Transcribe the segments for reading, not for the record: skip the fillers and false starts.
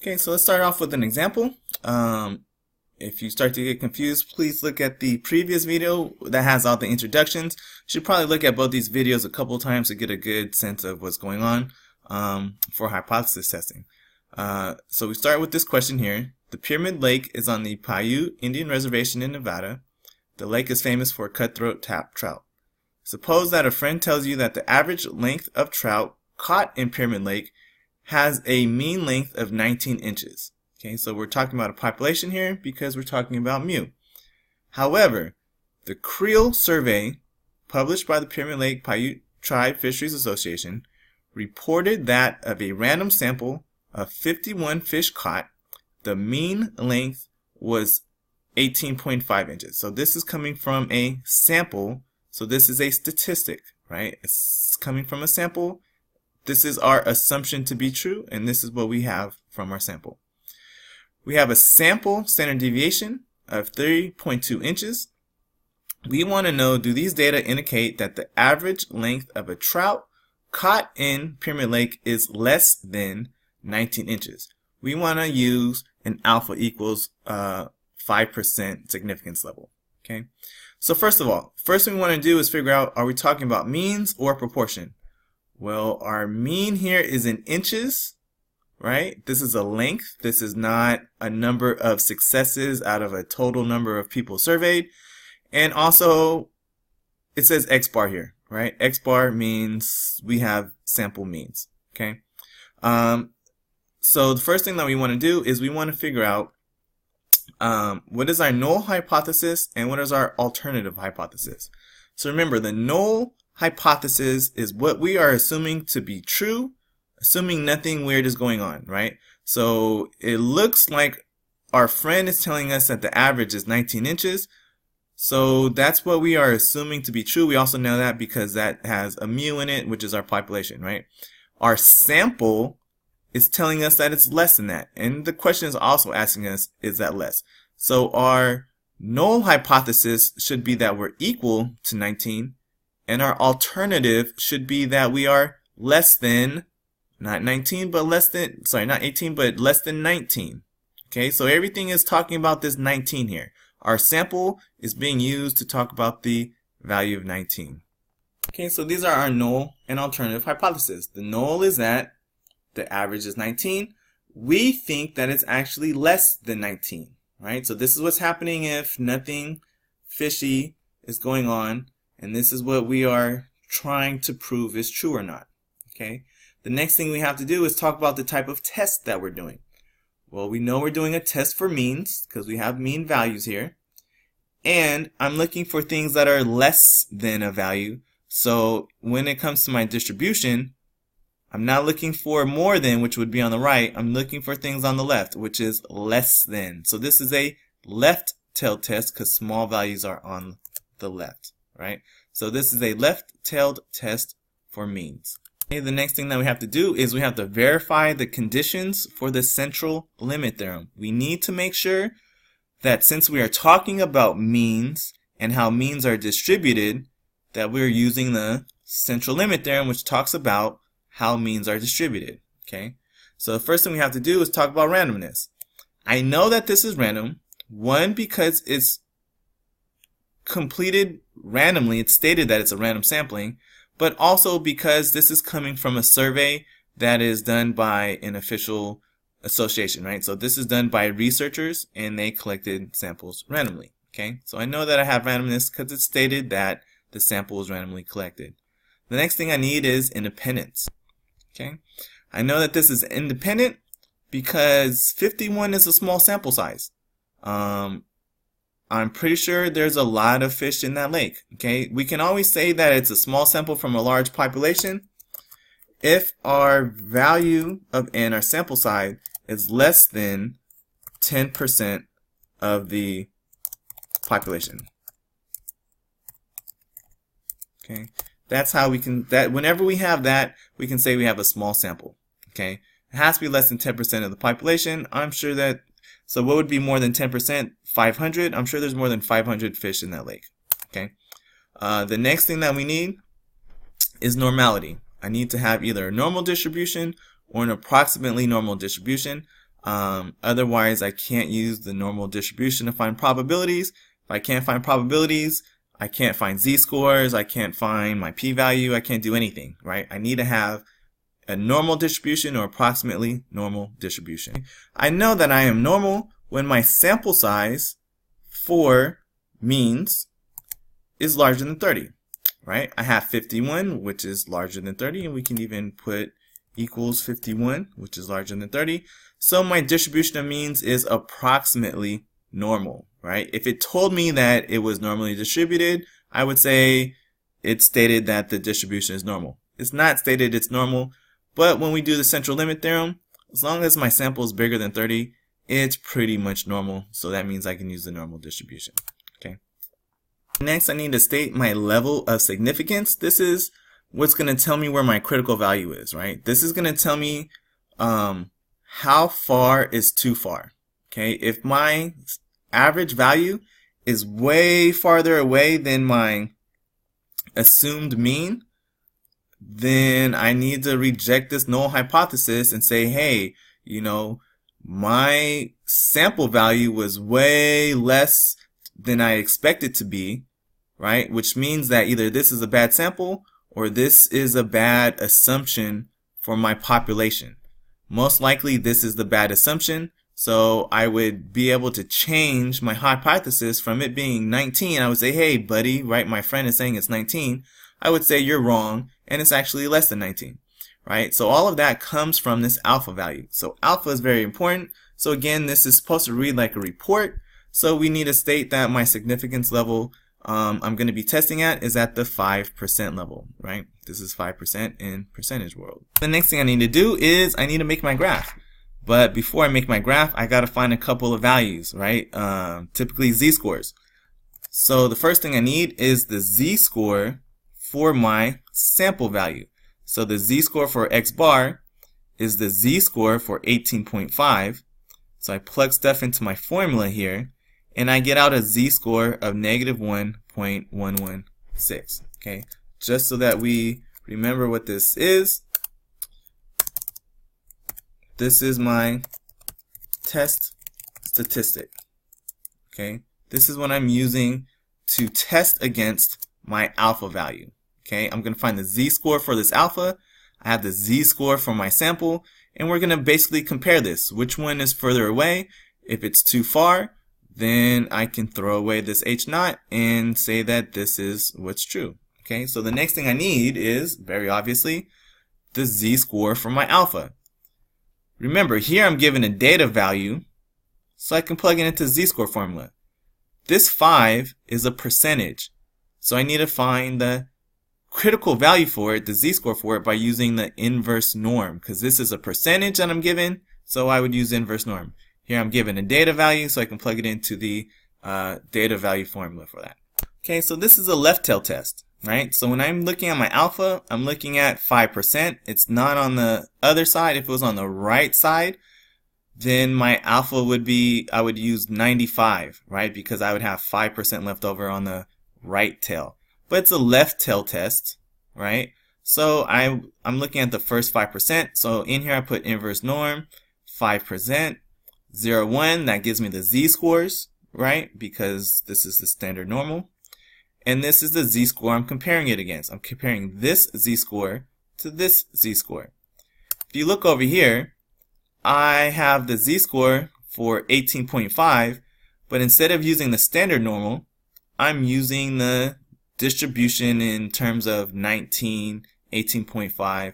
Okay, so let's start off with an example. If you start to get confused, please look at the previous video that has all the introductions. You should probably look at both these videos a couple times to get a good sense of what's going on for hypothesis testing. So we start with this question here. The Pyramid Lake is on the Paiute Indian Reservation in Nevada. The lake is famous for cutthroat trout. Suppose that a friend tells you that the average length of trout caught in Pyramid Lake has a mean length of 19 inches. Okay, so we're talking about a population here because we're talking about mu. However, the Creel survey published by the Pyramid Lake Paiute Tribe Fisheries Association reported that of a random sample of 51 fish caught, the mean length was 18.5 inches. So this is coming from a sample. So this is a statistic, right? It's coming from a sample. This is our assumption to be true, and this is what we have from our sample. We have a sample standard deviation of 3.2 inches. We want to know, do these data indicate that the average length of a trout caught in Pyramid Lake is less than 19 inches? We want to use an alpha equals 5% significance level. Okay. So first of all, first thing we want to do is figure out, are we talking about means or proportion? Well, our mean here is in inches, right? This is a length. This is not a number of successes out of a total number of people surveyed. And also, it says X bar here, right? X bar means we have sample means, okay? So the first thing that we want to do is we want to figure out what is our null hypothesis and what is our alternative hypothesis. So remember, the null hypothesis is what we are assuming to be true, assuming nothing weird is going on, right? So it looks like our friend is telling us that the average is 19 inches. So that's what we are assuming to be true. We also know that because that has a mu in it, which is our population, right? Our sample is telling us that it's less than that. And the question is also asking us, is that less? So our null hypothesis should be that we're equal to 19. And our alternative should be that we are less than, not 19, but less than, sorry, not 18, but less than 19. Okay, so everything is talking about this 19 here. Our sample is being used to talk about the value of 19. Okay, so these are our null and alternative hypotheses. The null is that the average is 19. We think that it's actually less than 19, right? So this is what's happening if nothing fishy is going on. And this is what we are trying to prove is true or not. Okay. The next thing we have to do is talk about the type of test that we're doing. Well, we know we're doing a test for means because we have mean values here. And I'm looking for things that are less than a value. So when it comes to my distribution, I'm not looking for more than, which would be on the right. I'm looking for things on the left, which is less than. So this is a left-tailed test because small values are on the left. Right? So this is a left-tailed test for means. Okay, the next thing that we have to do is we have to verify the conditions for the central limit theorem. We need to make sure that since we are talking about means and how means are distributed, that we're using the central limit theorem, which talks about how means are distributed. Okay? So the first thing we have to do is talk about randomness. I know that this is random, one, because it's completed randomly. It's stated that it's a random sampling, but also because this is coming from a survey that is done by an official association, right? So this is done by researchers and they collected samples randomly. Okay, so I know that I have randomness because it's stated that the sample was randomly collected. The next thing I need is independence. Okay, I know that this is independent because 51 is a small sample size. I'm pretty sure there's a lot of fish in that lake. Okay, we can always say that it's a small sample from a large population if our value of n, our sample size, is less than 10% of the population. Okay, that's how we can, that whenever we have that, we can say we have a small sample. Okay, it has to be less than 10% of the population. I'm sure that, so what would be more than 10%? 500. I'm sure there's more than 500 fish in that lake. Okay. The next thing that we need is normality. I need to have either a normal distribution or an approximately normal distribution. Otherwise, I can't use the normal distribution to find probabilities. If I can't find probabilities, I can't find z-scores, I can't find my p-value, I can't do anything, right? I need to have a normal distribution or approximately normal distribution. I know that I am normal when my sample size for means is larger than 30, right? I have 51, which is larger than 30, and we can even put equals 51, which is larger than 30. So my distribution of means is approximately normal, right? If it told me that it was normally distributed, I would say it stated that the distribution is normal. It's not stated it's normal, but when we do the central limit theorem, as long as my sample is bigger than 30, it's pretty much normal. So that means I can use the normal distribution. Okay. Next, I need to state my level of significance. This is what's going to tell me where my critical value is, right? This is going to tell me how far is too far. Okay. If my average value is way farther away than my assumed mean, then I need to reject this null hypothesis and say, hey, you know, my sample value was way less than I expected to be, right? Which means that either this is a bad sample or this is a bad assumption for my population. Most likely this is the bad assumption. So I would be able to change my hypothesis from it being 19. I would say, hey, buddy, right? My friend is saying it's 19. I would say you're wrong, and it's actually less than 19, right? So all of that comes from this alpha value. So alpha is very important. So again, this is supposed to read like a report. So we need to state that my significance level I'm going to be testing at is at the 5% level, right? This is 5% in percentage world. The next thing I need to do is I need to make my graph. But before I make my graph, I got to find a couple of values, right? Typically z-scores. So the first thing I need is the z-score for my sample value. So the z-score for x bar is the z-score for 18.5. So I plug stuff into my formula here, and I get out a z-score of negative 1.116. Okay, just so that we remember what this is. This is my test statistic. Okay, this is what I'm using to test against my alpha value. Okay, I'm going to find the z-score for this alpha. I have the z-score for my sample, and we're going to basically compare this. Which one is further away? If it's too far, then I can throw away this h naught and say that this is what's true. Okay, so the next thing I need is, very obviously, the z-score for my alpha. Remember, here I'm given a data value, so I can plug it into z-score formula. This 5 is a percentage, so I need to find the critical value for it, the z-score for it, by using the inverse norm, because this is a percentage that I'm given, so I would use inverse norm. Here I'm given a data value, so I can plug it into the data value formula for that. Okay, so this is a left tail test, right? So when I'm looking at my alpha, I'm looking at 5%. It's not on the other side. If it was on the right side, then my alpha would be, I would use 95, right? Because I would have 5% left over on the right tail. But it's a left tail test, right? So I'm looking at the first 5%. So in here I put inverse norm, 5%, 0, 1. That gives me the z-scores, right? Because this is the standard normal. And this is the z-score I'm comparing it against. I'm comparing this z-score to this z-score. If you look over here, I have the z-score for 18.5, but instead of using the standard normal, I'm using the distribution in terms of 19, 18.5,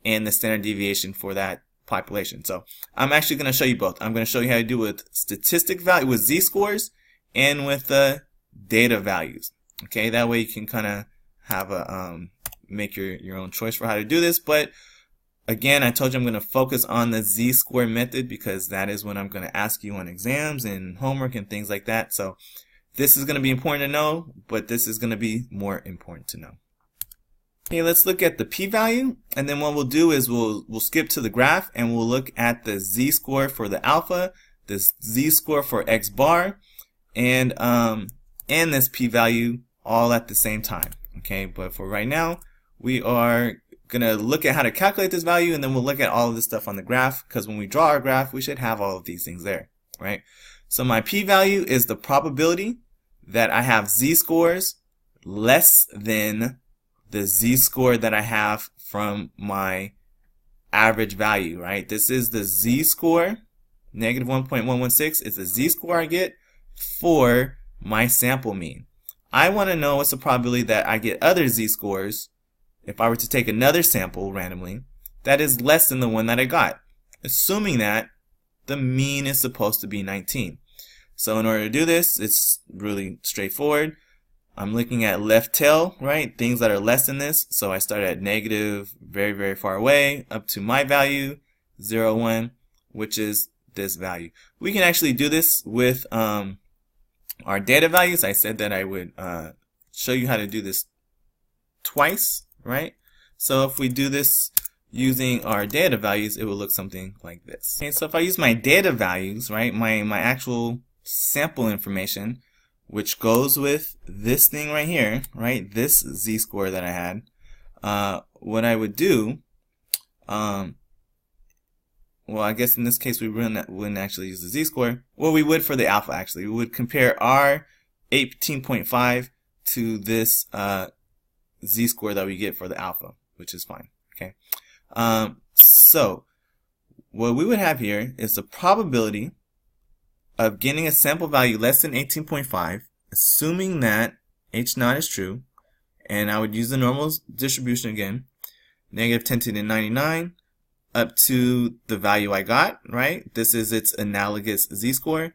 and the standard deviation for that population. So I'm actually going to show you both. I'm going to show you how to do with statistic value with z-scores and with the data values. Okay, that way you can kind of have a make your own choice for how to do this. But again, I told you I'm going to focus on the z-score method because that is what I'm going to ask you on exams and homework and things like that. So this is going to be important to know, but this is going to be more important to know. Okay, let's look at the p-value, and then what we'll do is we'll skip to the graph and we'll look at the z-score for the alpha, the z-score for x bar, and this p-value all at the same time. Okay, but for right now, we are gonna look at how to calculate this value, and then we'll look at all of this stuff on the graph, because when we draw our graph, we should have all of these things there, right? So my p-value is the probability that I have z-scores less than the z-score that I have from my average value, right? This is the z-score, negative 1.116 is the z-score I get for my sample mean. I want to know what's the probability that I get other z-scores if I were to take another sample randomly that is less than the one that I got, assuming that the mean is supposed to be 19. So in order to do this, it's really straightforward. I'm looking at left tail, right? Things that are less than this. So I start at negative, very, very far away, up to my value, 0, 1, which is this value. We can actually do this with our data values. I said that I would show you how to do this twice, right? So if we do this using our data values, it will look something like this. Okay, so if I use my data values, right, my actual sample information, which goes with this thing right here, right, this z-score that I had, what I would do, well, I guess in this case we wouldn't actually use the z-score. Well, we would for the alpha, actually. We would compare our 18.5 to this z-score that we get for the alpha, which is fine. Okay. So what we would have here is the probability of getting a sample value less than 18.5, assuming that h0 is true, and I would use the normal distribution again, negative 10 to the 99, up to the value I got, right? This is its analogous z-score,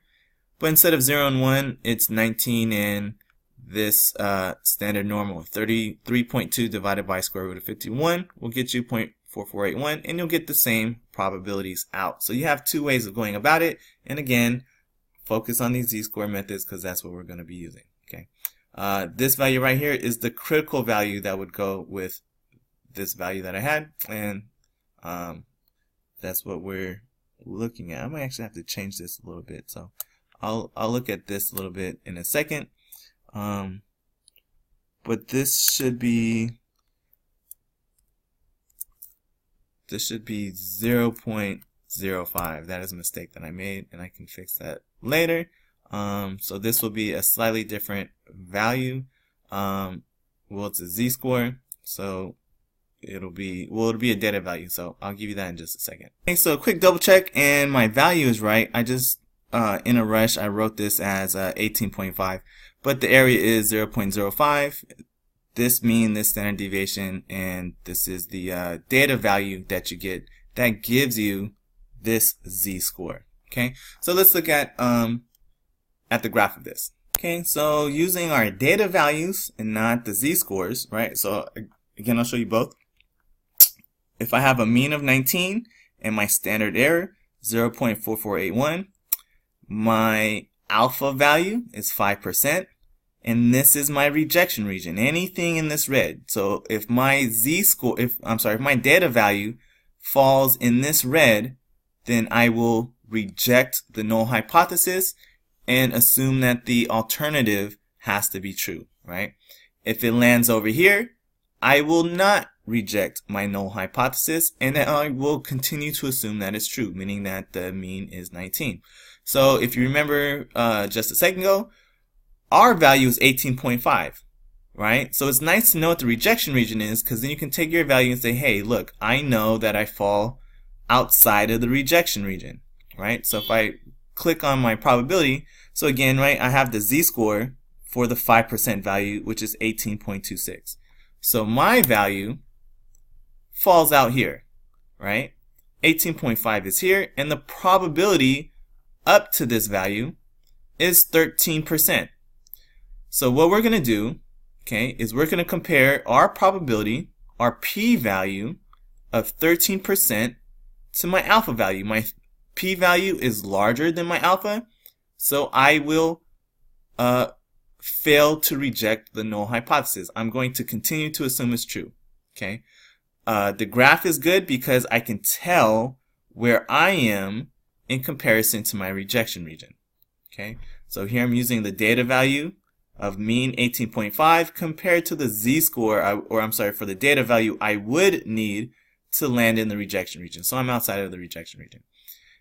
but instead of 0 and 1, it's 19 and this standard normal. 33.2 divided by square root of 51 will get you 0.4481, and you'll get the same probabilities out. So you have two ways of going about it, and again, focus on these z-score methods because that's what we're going to be using. Okay, this value right here is the critical value that would go with this value that I had, and that's what we're looking at. I might actually have to change this a little bit, so I'll look at this a little bit in a second. But this should be 0.05. That is a mistake that I made, and I can fix that later. So this will be a slightly different value. Well, it's a z-score, so it'll be a data value. So I'll give you that in just a second. Okay, so a quick double check, and my value is right. I just in a rush I wrote this as 18.5, but the area is 0.05. This mean, this standard deviation, and this is the data value that you get that gives you this z-score. Okay, so let's look at the graph of this. Okay, so using our data values and not the z-scores, right? So again, I'll show you both. If I have a mean of 19 and my standard error 0.4481, my alpha value is 5%, and this is my rejection region. Anything in this red. So if my z-score, if my data value falls in this red, then I will reject the null hypothesis and assume that the alternative has to be true, right? If it lands over here, I will not reject my null hypothesis, and I will continue to assume that it's true, meaning that the mean is 19. So if you remember just a second ago, our value is 18.5, right? So it's nice to know what the rejection region is, because then you can take your value and say, hey, look, I know that I fall outside of the rejection region, right? So if I click on my probability, so again, right, I have the z-score for the 5% value, which is 18.26. So my value falls out here, right? 18.5 is here, and the probability up to this value is 13%. So what we're going to do, okay, is we're going to compare our probability, our p-value of 13% to my alpha value. My p-value is larger than my alpha, so I will fail to reject the null hypothesis. I'm going to continue to assume it's true. Okay, the graph is good because I can tell where I am in comparison to my rejection region. Okay, so here I'm using the data value of mean 18.5 compared to the z-score, for the data value I would need to land in the rejection region. So I'm outside of the rejection region.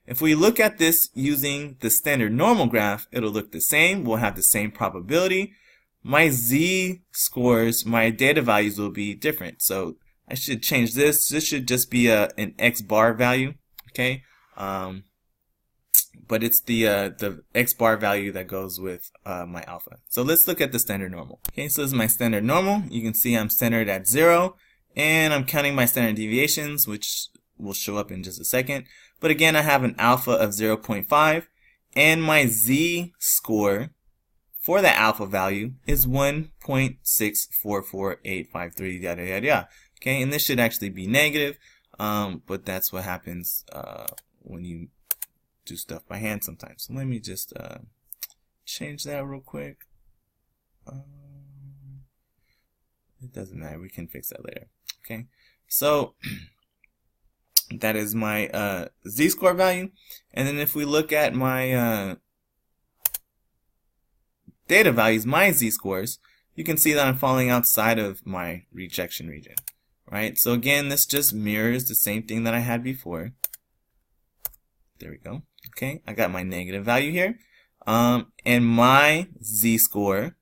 If we look at this using the standard normal graph, it'll look the same. We'll have the same probability. My z-scores, my data values will be different. So I should change this. This should just be an x bar value, okay? But it's the x bar value that goes with my alpha. So let's look at the standard normal. Okay, so this is my standard normal. You can see I'm centered at 0, and I'm counting my standard deviations, which will show up in just a second. But again, I have an alpha of 0.5, and my z-score for the alpha value is 1.644853, yada yada yada. Okay, and this should actually be negative, but that's what happens when you do stuff by hand sometimes. So let me just change that real quick. It doesn't matter, we can fix that later. Okay, so that is my z-score value. And then if we look at my data values, my z-scores, you can see that I'm falling outside of my rejection region, right? So again, this just mirrors the same thing that I had before. There we go. Okay, I got my negative value here. And my z-score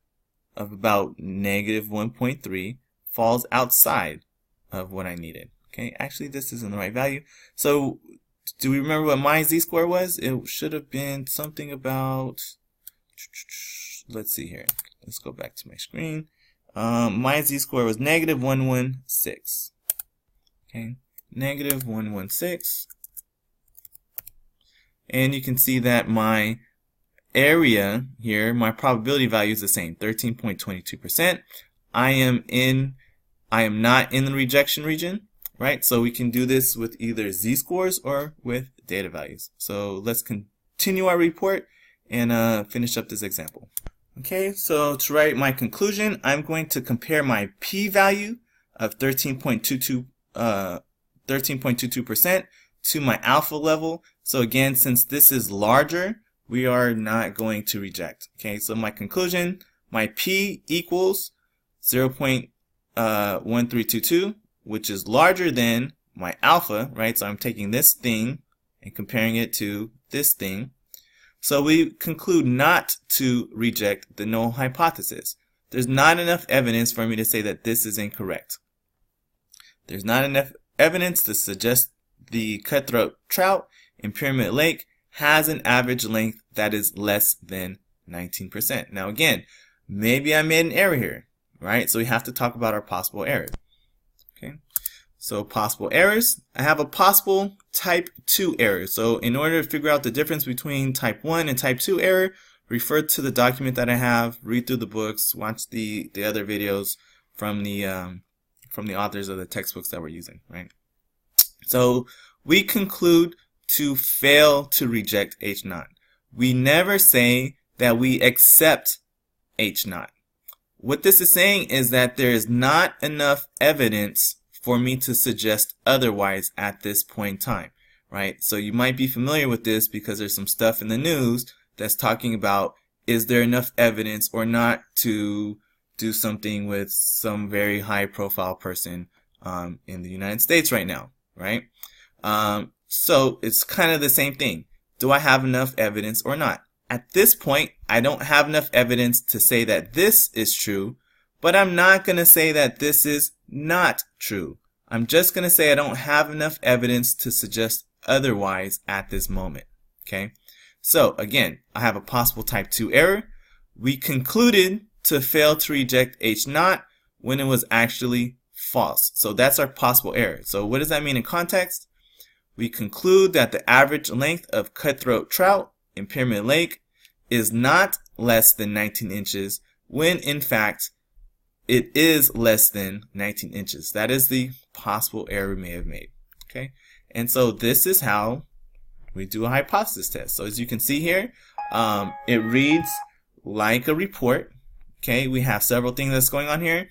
of about negative 1.3 falls outside of what I needed. Okay, actually this isn't the right value. So do we remember what my z-score was? It should have been something about, let's see here. Let's go back to my screen. My z-score was negative 116. Okay, negative 116. And you can see that my area here, my probability value is the same, 13.22%. I am not in the rejection region, right? So we can do this with either z-scores or with data values. So let's continue our report and finish up this example. Okay, so to write my conclusion, I'm going to compare my p-value of 13.22% to my alpha level. So again, since this is larger, we are not going to reject. Okay, so my conclusion, my p equals 0.1322, which is larger than my alpha, right? So I'm taking this thing and comparing it to this thing. So we conclude not to reject the null hypothesis. There's not enough evidence for me to say that this is incorrect. There's not enough evidence to suggest the cutthroat trout in Pyramid Lake has an average length that is less than 19%. Now again, maybe I made an error here, right? So we have to talk about our possible errors. Okay, so possible errors. I have a possible type 2 error. So in order to figure out the difference between type 1 and type 2 error, refer to the document that I have, read through the books, watch the other videos from the authors of the textbooks that we're using, right? So we conclude to fail to reject H0. We never say that we accept H0. What this is saying is that there is not enough evidence for me to suggest otherwise at this point in time, right? So you might be familiar with this because there's some stuff in the news that's talking about, is there enough evidence or not to do something with some very high profile person in the United States right now, right? So it's kind of the same thing. Do I have enough evidence or not? At this point, I don't have enough evidence to say that this is true, but I'm not going to say that this is not true. I'm just going to say I don't have enough evidence to suggest otherwise at this moment. Okay. So again, I have a possible type 2 error. We concluded to fail to reject H0 when it was actually false. So that's our possible error. So what does that mean in context? We conclude that the average length of cutthroat trout in Pyramid Lake is not less than 19 inches when in fact it is less than 19 inches. That is the possible error we may have made. Okay, and so this is how we do a hypothesis test. So as you can see here, it reads like a report. Okay, we have several things that's going on here.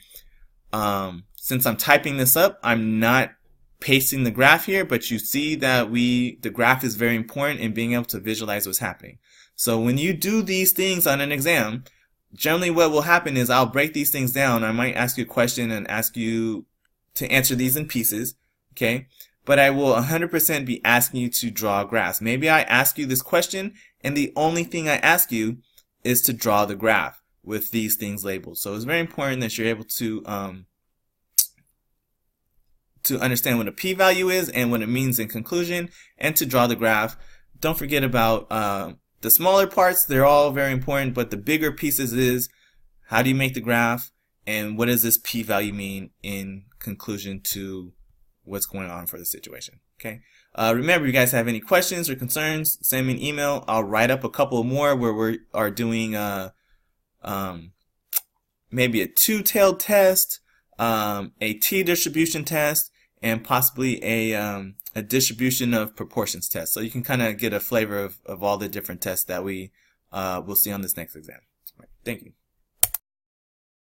Since I'm typing this up, I'm not pasting the graph here, but you see that the graph is very important in being able to visualize what's happening. So when you do these things on an exam, generally what will happen is I'll break these things down. I might ask you a question and ask you to answer these in pieces, okay? But I will 100% be asking you to draw graphs. Maybe I ask you this question and the only thing I ask you is to draw the graph with these things labeled. So it's very important that you're able to understand what a p-value is and what it means in conclusion, and to draw the graph. Don't forget about the smaller parts. They're all very important, but the bigger pieces is how do you make the graph and what does this p-value mean in conclusion to what's going on for the situation. Okay. Remember, if you guys have any questions or concerns, send me an email. I'll write up a couple more where we are doing maybe a two-tailed test, a t-distribution test, and possibly a distribution of proportions test. So you can kind of get a flavor of all the different tests that we will see on this next exam. All right, thank you.